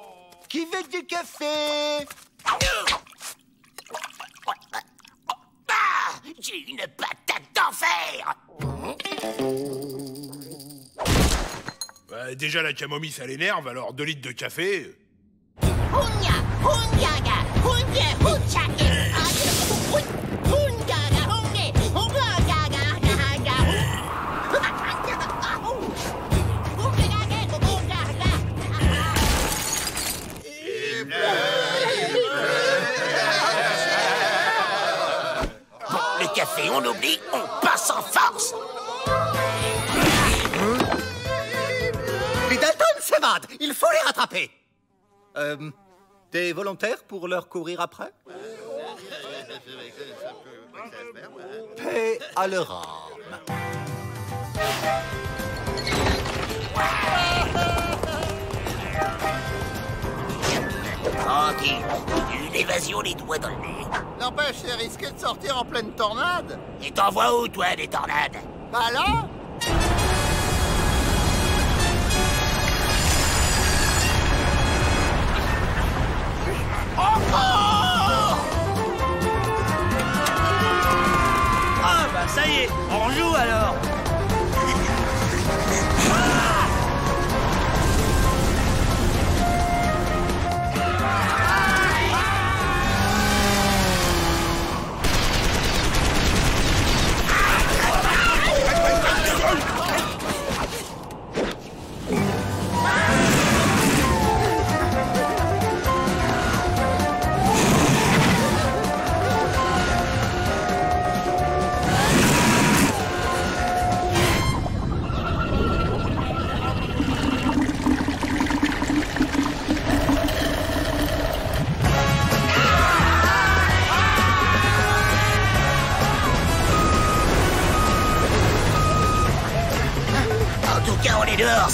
O: Qui veut du café?
A: Ah! J'ai une patate d'enfer!
S: Déjà la camomille ça l'énerve, alors 2 litres de café.
A: Le café, on oublie, on passe en force.
B: Les Dalton s'évadent. Il faut les rattraper. T'es volontaire pour leur courir après? Paix à leur âme.
A: Tranquille, une évasion les doigts dans le nez.
O: N'empêche, c'est risqué de sortir en pleine tornade.
A: Et t'en vois où, toi, des tornades?
O: Bah là.
A: Encore!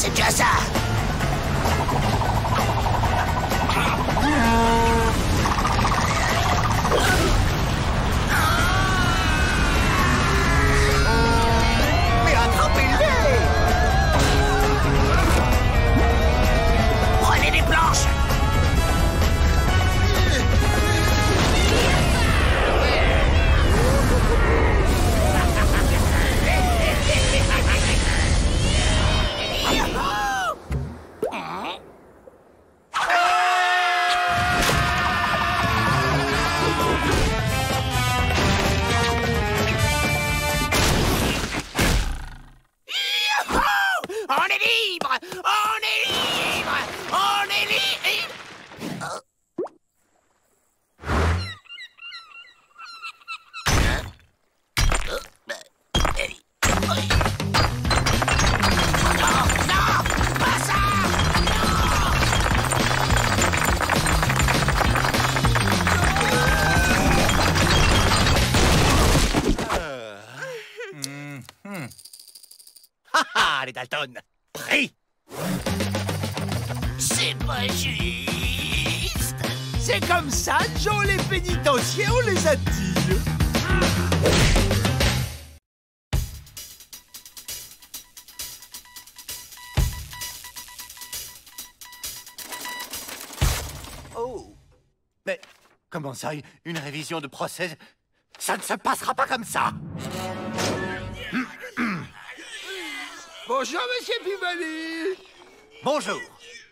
A: c'est déjà ça.
B: Mais attrapez-les!
A: Prenez des planches. On est libre! On est libre! On est libre!
B: Ah, les Dalton! Pris!
A: C'est pas juste!
D: C'est comme ça, Joe, les pénitenciers, on les attire.
B: Oh! Mais comment ça, une révision de procès? Ça ne se passera pas comme ça!
C: Bonjour, monsieur Pivali.
B: Bonjour.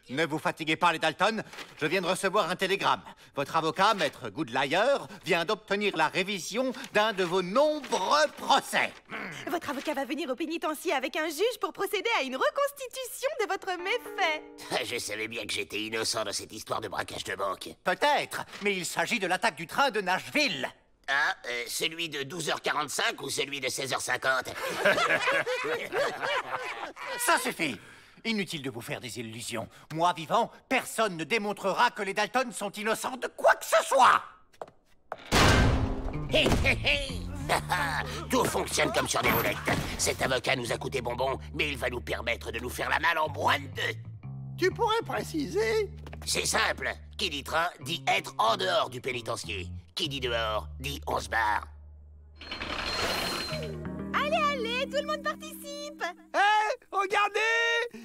B: Ne vous fatiguez pas, les Dalton. Je viens de recevoir un télégramme. Votre avocat, Maître Goodlier, vient d'obtenir la révision d'un de vos nombreux procès.
J: Votre avocat va venir au pénitencier avec un juge pour procéder à une reconstitution de votre méfait.
A: Je savais bien que j'étais innocent dans cette histoire de braquage de banque.
B: Peut-être, mais il s'agit de l'attaque du train de Nashville.
A: Ah, celui de 12h45 ou celui de 16h50?
B: Ça suffit. Inutile de vous faire des illusions. Moi, vivant, personne ne démontrera que les Dalton sont innocents de quoi que ce soit.
A: Hé, hé, hé. Tout fonctionne comme sur des roulettes. Cet avocat nous a coûté bonbon, mais il va nous permettre de nous faire la malle en moins de deux.
C: Tu pourrais préciser?
A: C'est simple. Qui dit train dit être en dehors du pénitencier. Qui dit dehors dit on se barre.
J: Allez, allez, tout le monde participe.
D: Hé, regardez,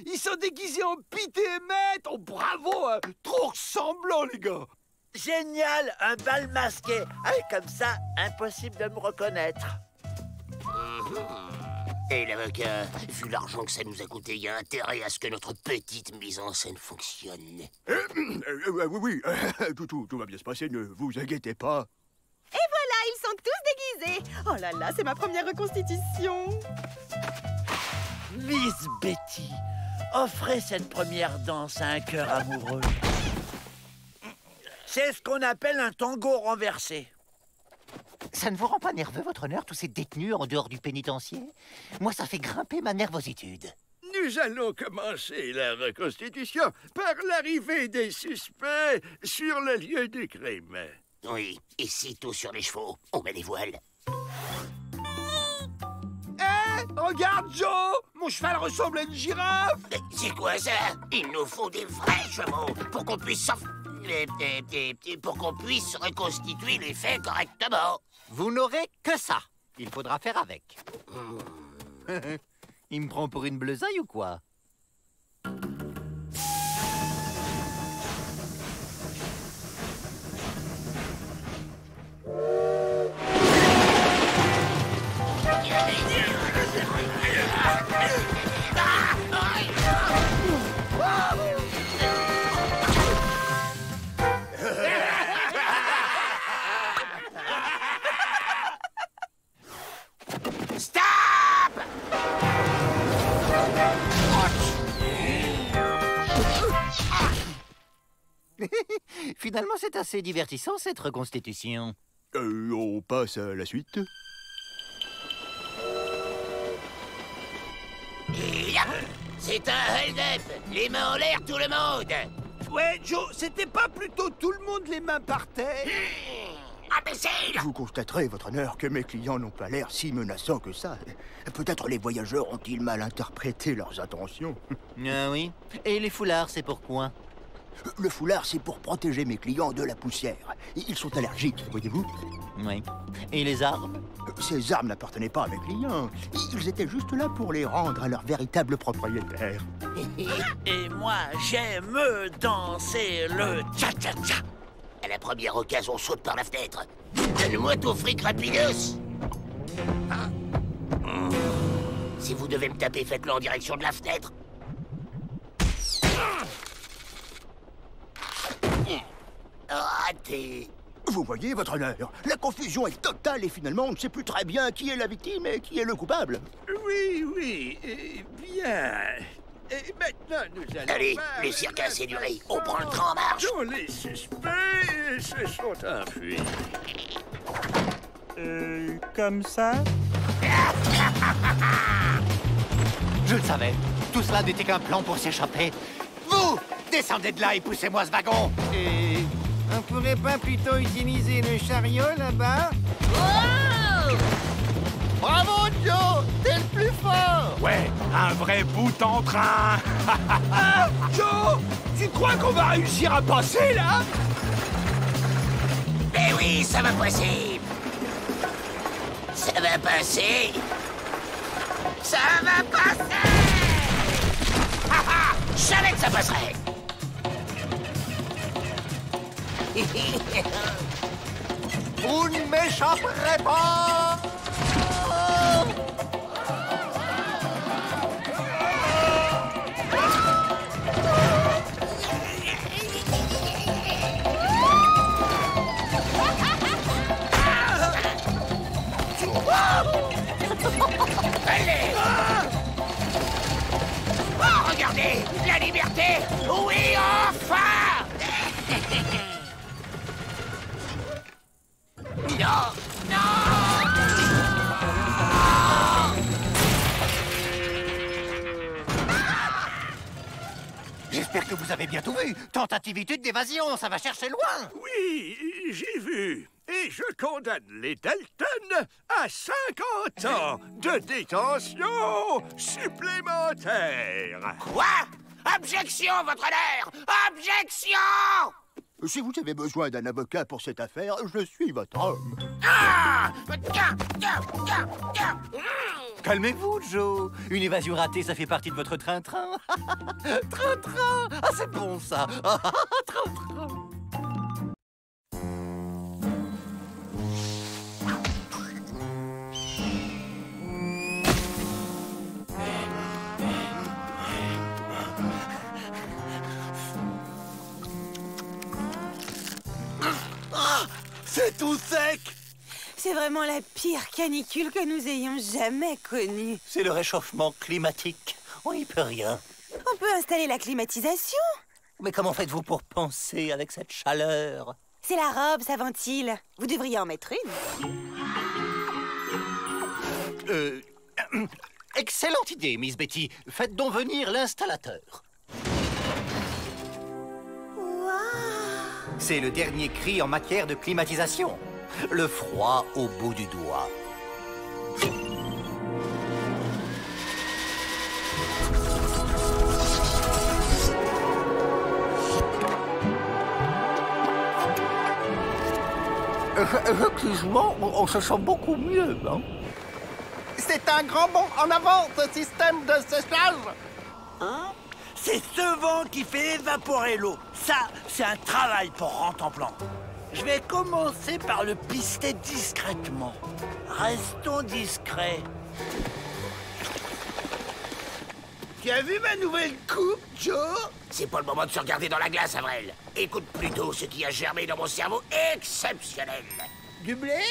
D: ils sont déguisés en Pete et Maître. Oh, bravo, hein. Trop ressemblant, les gars. Génial, un bal masqué. Ah, comme ça, impossible de me reconnaître.
A: Et l'avocat, vu l'argent que ça nous a coûté, il y a intérêt à ce que notre petite mise en scène fonctionne.
C: Oui, tout va bien se passer, ne vous inquiétez pas.
J: Et voilà, ils sont tous déguisés. Oh là là, c'est ma première reconstitution.
D: Miss Betty, offrez cette première danse à un cœur amoureux. C'est ce qu'on appelle un tango renversé.
B: Ça ne vous rend pas nerveux, votre honneur, tous ces détenus en dehors du pénitencier? Moi, ça fait grimper ma nervositude.
C: Nous allons commencer la reconstitution par l'arrivée des suspects sur le lieu du crime.
A: Oui, et sitôt sur les chevaux, on met les voiles.
D: Regarde, Joe, mon cheval ressemble à une girafe.
A: C'est quoi ça? Il nous faut des vrais chevaux pour qu'on puisse pour qu'on puisse reconstituer les faits correctement.
B: Vous n'aurez que ça. Il faudra faire avec. Il me prend pour une bleusaille ou quoi? Finalement, c'est assez divertissant, cette reconstitution.
C: On passe à la suite.
A: C'est un hold-up. Les mains en l'air, tout le monde.
D: Ouais, Joe, c'était pas plutôt tout le monde les mains par terre?
A: imbécile!
C: Vous constaterez, votre honneur, que mes clients n'ont pas l'air si menaçants que ça. Peut-être les voyageurs ont-ils mal interprété leurs intentions.
B: Ah oui? Et les foulards, c'est pourquoi?
C: Le foulard, c'est pour protéger mes clients de la poussière. Ils sont allergiques, voyez-vous?
B: Oui. Et les armes?
C: Ces armes n'appartenaient pas à mes clients. Ils étaient juste là pour les rendre à leur véritable propriétaire.
D: Et moi, j'aime danser le cha-cha-cha.
A: À la première occasion, on saute par la fenêtre. Donne-moi ton fric rapidos. Si vous devez me taper, faites-le en direction de la fenêtre. Raté.
C: Vous voyez, votre honneur, la confusion est totale et finalement, on ne sait plus très bien qui est la victime et qui est le coupable.
D: Oui, bien. Et maintenant, nous allons...
A: Allez, le cirque a assez duré. On prend le train en marche.
D: Tous les suspects se sont enfuis.
B: Comme ça? Je le savais. Tout cela n'était qu'un plan pour s'échapper. Vous, descendez de là et poussez-moi ce wagon.
T: Et on pourrait pas plutôt utiliser le chariot là-bas?
M: Oh! Bravo, Joe! T'es le plus fort!
S: Ouais, un vrai bout en train.
D: Ah, Joe, tu crois qu'on va réussir à passer, là?
A: Eh oui, ça va passer. Ça va passer. Ça va passer. Je savais que ça passerait.
B: Vous ne m'échapperez pas!
A: Allez! Oh, regardez! La liberté! Oui, enfin! Non!
B: J'espère que vous avez bien tout vu. Tentativité d'évasion, ça va chercher loin.
D: Oui, j'ai vu. Et je condamne les Dalton à 50 ans de détention supplémentaire.
A: Quoi? Objection, votre honneur! Objection!
C: Si vous avez besoin d'un avocat pour cette affaire, je suis votre homme.
A: Ah!
B: Calmez-vous, Joe. Une évasion ratée, ça fait partie de votre train-train. Train-train. Ah, c'est bon, ça. Train-train.
D: C'est tout sec!
J: C'est vraiment la pire canicule que nous ayons jamais connue.
B: C'est le réchauffement climatique. On n'y peut rien.
J: On peut installer la climatisation.
B: Mais comment faites-vous pour penser avec cette chaleur?
J: C'est la robe, ça ventile. Vous devriez en mettre une.
B: Excellente idée, Miss Betty. Faites donc venir l'installateur. C'est le dernier cri en matière de climatisation. Le froid au bout du doigt. Effectivement, on se sent beaucoup mieux, hein?
M: C'est un grand bond en avant, ce système de séchage.
D: Hein? C'est ce vent qui fait évaporer l'eau. Ça, c'est un travail pour Rantanplan. Je vais commencer par le pister discrètement. Restons discrets. Tu as vu ma nouvelle coupe, Joe?
A: C'est pas le moment de se regarder dans la glace, Avril. Écoute plutôt ce qui a germé dans mon cerveau exceptionnel.
D: Du blé?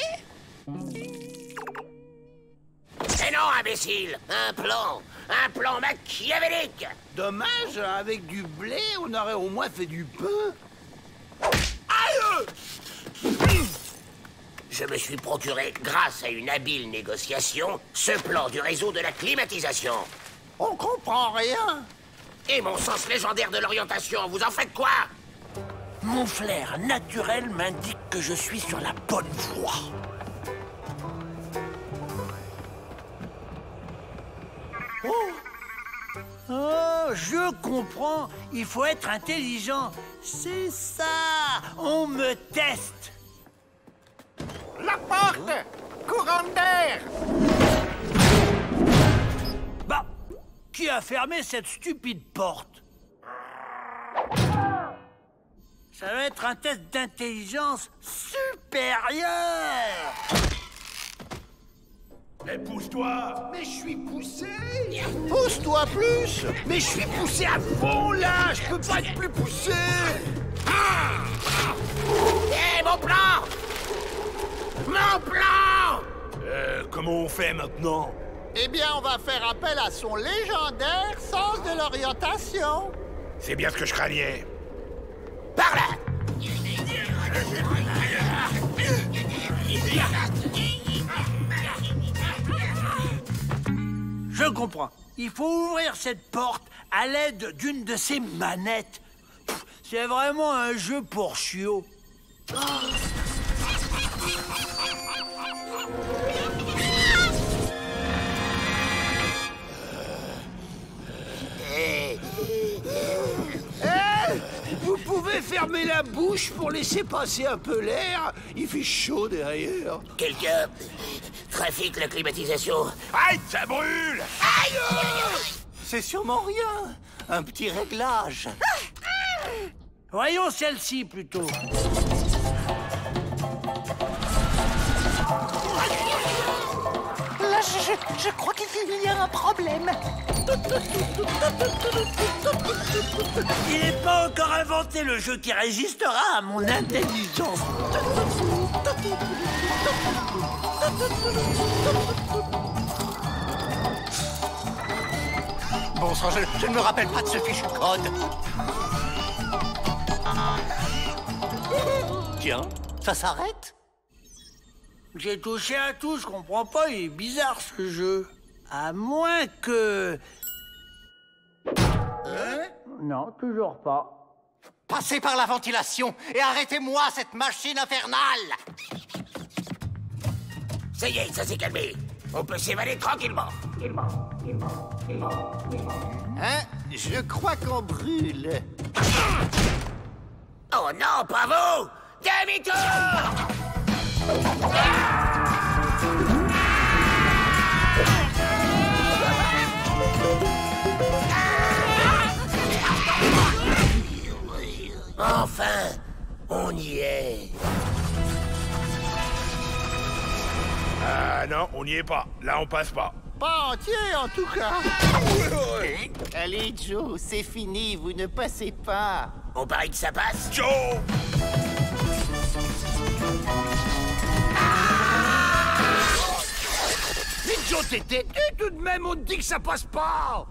A: Mais non, imbécile! Un plan machiavélique!
D: Dommage, avec du blé, on aurait au moins fait du pain.
A: Aïe! Je me suis procuré, grâce à une habile négociation, ce plan du réseau de la climatisation.
M: On comprend rien.
A: Et mon sens légendaire de l'orientation, vous en faites quoi?
D: Mon flair naturel m'indique que je suis sur la bonne voie. Oh, je comprends. Il faut être intelligent. C'est ça. On me teste.
T: La porte! Courant d'air!
D: Bah, qui a fermé cette stupide porte? Ça va être un test d'intelligence supérieure.
C: Mais pousse-toi! Mais je suis poussé!
O: Pousse-toi plus!
C: Mais je suis poussé à fond, là! Je peux pas être plus poussé!
A: Hé, mon plan! Mon plan!
C: Comment on fait maintenant?
M: Eh bien, on va faire appel à son légendaire sens de l'orientation.
C: C'est bien ce que je craignais.
A: Par là!
D: Je comprends. Il faut ouvrir cette porte à l'aide d'une de ces manettes. C'est vraiment un jeu pour chiots.
C: Vous pouvez fermer la bouche pour laisser passer un peu l'air? Il fait chaud derrière.
A: Quelqu'un trafique la climatisation.
C: Aïe, ça brûle!
A: Aïe!
B: C'est sûrement rien. Un petit réglage.
D: Voyons celle-ci plutôt.
G: Là, je crois qu'il y a un problème.
D: Il n'est pas encore inventé le jeu qui résistera à mon intelligence.
B: Bon sang, je ne me rappelle pas de ce fichu code. Tiens, ça s'arrête?
D: J'ai touché à tout, je comprends pas, il est bizarre ce jeu. À moins que... Non, toujours pas.
B: Passez par la ventilation et arrêtez-moi cette machine infernale!
A: Ça y est, ça s'est calmé. On peut s'évader tranquillement.
T: Hein? Je crois qu'on brûle.
A: Oh non, pas vous! Demi-tour! Enfin, on y est.
C: Ah non, on n'y est pas. Là, on passe pas.
M: Pas entier, en tout cas.
T: Allez, Joe, c'est fini, vous ne passez pas.
A: On parie que ça passe?
C: Joe!
D: Mais Joe, t'es têtu tout de même, on te dit que ça passe pas!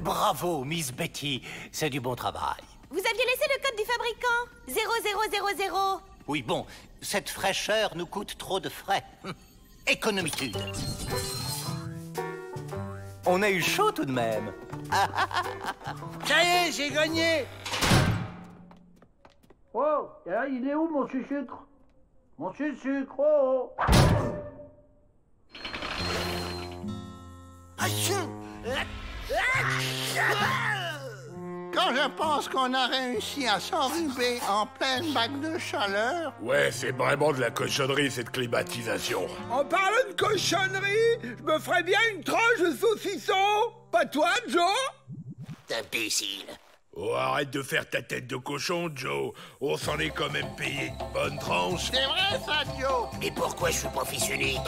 B: Bravo, Miss Betty. C'est du bon travail.
J: Vous aviez laissé le code du fabricant. 0000.
B: Oui, bon, cette fraîcheur nous coûte trop de frais. Économitude. On a eu chaud tout de même.
D: Ça y est, j'ai gagné! Oh, il est où mon sucre? Mon sucre, oh!
M: Quand je pense qu'on a réussi à s'enrhuber en pleine vague de chaleur...
C: Ouais, c'est vraiment de la cochonnerie, cette climatisation.
D: En parlant de cochonnerie, je me ferais bien une tranche de saucisson! Pas toi, Joe?
A: Imbécile.
C: Oh, arrête de faire ta tête de cochon, Joe. On s'en est quand même payé une bonne tranche.
M: C'est vrai ça, Joe?
A: Mais pourquoi je suis pas fils unique?